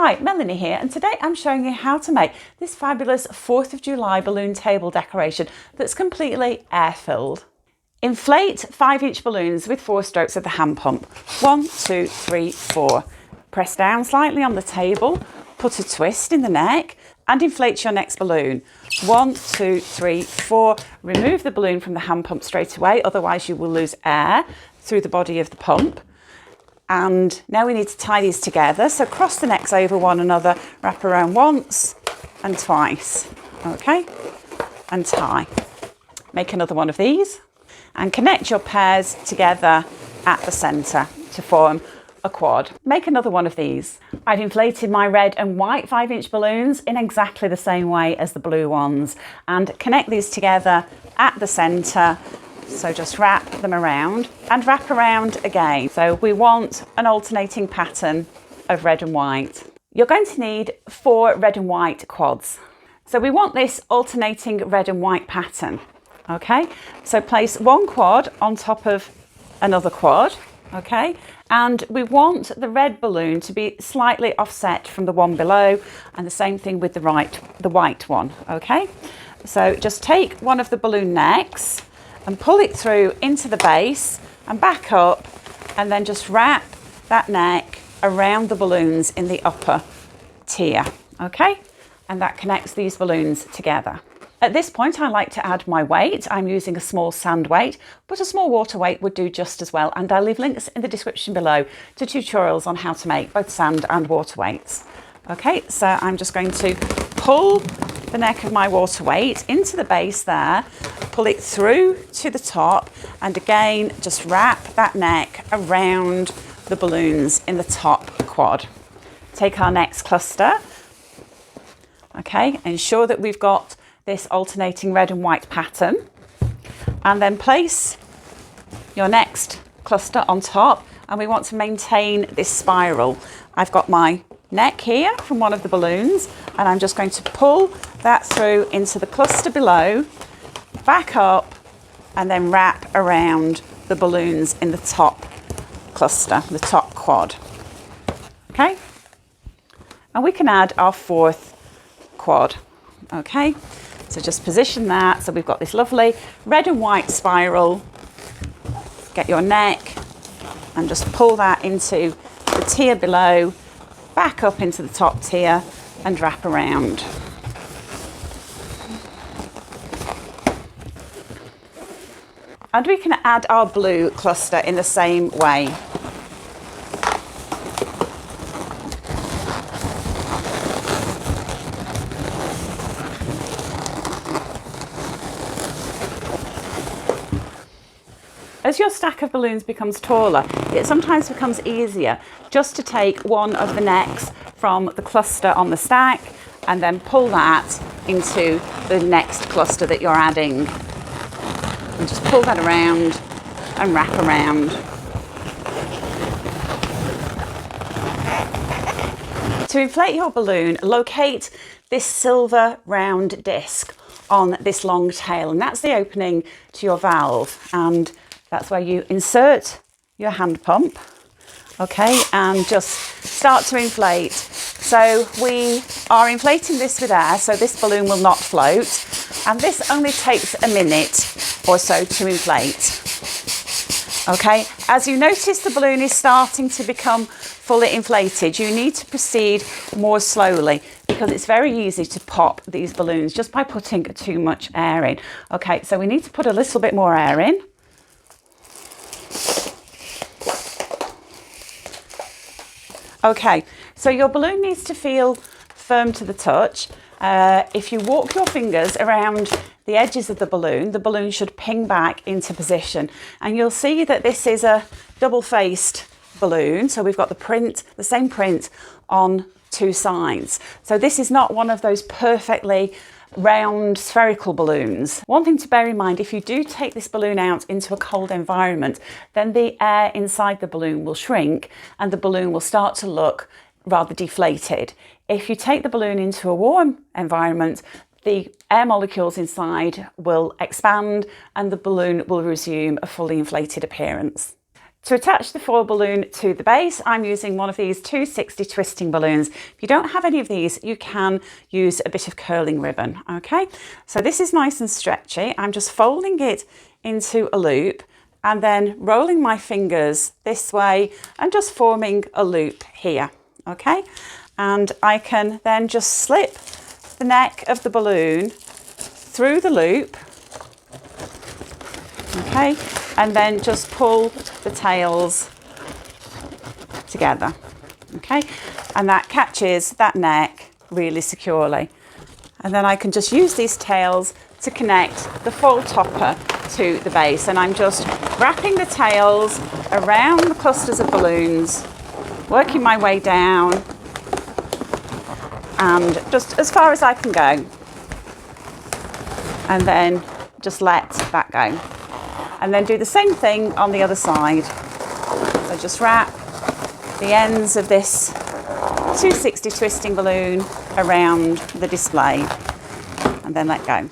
Hi, Melanie here, and today I'm showing you how to make this fabulous 4th of July balloon table decoration that's completely air-filled. Inflate 5-inch balloons with 4 strokes of the hand pump. 1, 2, 3, 4. Press down slightly on the table, put a twist in the neck and inflate your next balloon. 1, 2, 3, 4. Remove the balloon from the hand pump straight away, otherwise you will lose air through the body of the pump. And now we need to tie these together. So cross the necks over one another, wrap around once and twice, okay? And tie. Make another one of these and connect your pairs together at the centre to form a quad. Make another one of these. I've inflated my red and white 5-inch balloons in exactly the same way as the blue ones and connect these together at the centre. So just wrap them around and wrap around again. So we want an alternating pattern of red and white. You're going to need 4 red and white quads. So we want this alternating red and white pattern. Okay, so place one quad on top of another quad. Okay, and we want the red balloon to be slightly offset from the one below, and the same thing with the white one. Okay, so just take one of the balloon necks and pull it through into the base and back up, and then just wrap that neck around the balloons in the upper tier, okay? And that connects these balloons together. At this point, I like to add my weight. I'm using a small sand weight, but a small water weight would do just as well. And I'll leave links in the description below to tutorials on how to make both sand and water weights. Okay, so I'm just going to pull the neck of my water weight into the base there, pull it through to the top, and again just wrap that neck around the balloons in the top quad. Take our next cluster, okay, ensure that we've got this alternating red and white pattern, and then place your next cluster on top, and we want to maintain this spiral. I've got my neck here from one of the balloons, and I'm just going to pull that through into the cluster below, back up, and then wrap around the balloons in the top cluster, the top quad. Okay, and we can add our 4th quad. Okay, so just position that so we've got this lovely red and white spiral. Get your neck and just pull that into the tier below, back up into the top tier and wrap around. And we can add our blue cluster in the same way. As your stack of balloons becomes taller, it sometimes becomes easier just to take one of the necks from the cluster on the stack and then pull that into the next cluster that you're adding. And just pull that around and wrap around. To inflate your balloon, locate this silver round disc on this long tail, and that's the opening to your valve, and that's where you insert your hand pump, okay, and just start to inflate. So we are inflating this with air, so this balloon will not float, and this only takes a minute or so to inflate. Okay, as you notice the balloon is starting to become fully inflated, you need to proceed more slowly because it's very easy to pop these balloons just by putting too much air in. Okay, so we need to put a little bit more air in. Okay, so your balloon needs to feel firm to the touch. If you walk your fingers around the edges of the balloon should ping back into position. And you'll see that this is a double-faced balloon. So we've got the same print on 2 sides. So this is not one of those perfectly round spherical balloons. One thing to bear in mind, if you do take this balloon out into a cold environment, then the air inside the balloon will shrink and the balloon will start to look rather deflated. If you take the balloon into a warm environment, the air molecules inside will expand and the balloon will resume a fully inflated appearance. To attach the foil balloon to the base, I'm using one of these 260 twisting balloons. If you don't have any of these, you can use a bit of curling ribbon, okay? So this is nice and stretchy. I'm just folding it into a loop and then rolling my fingers this way and just forming a loop here, okay? And I can then just slip the neck of the balloon through the loop, okay? And then just pull the tails together, okay? And that catches that neck really securely. And then I can just use these tails to connect the foil topper to the base. And I'm just wrapping the tails around the clusters of balloons, working my way down, and just as far as I can go. And then just let that go. And then do the same thing on the other side. So just wrap the ends of this 260 twisting balloon around the display and then let go.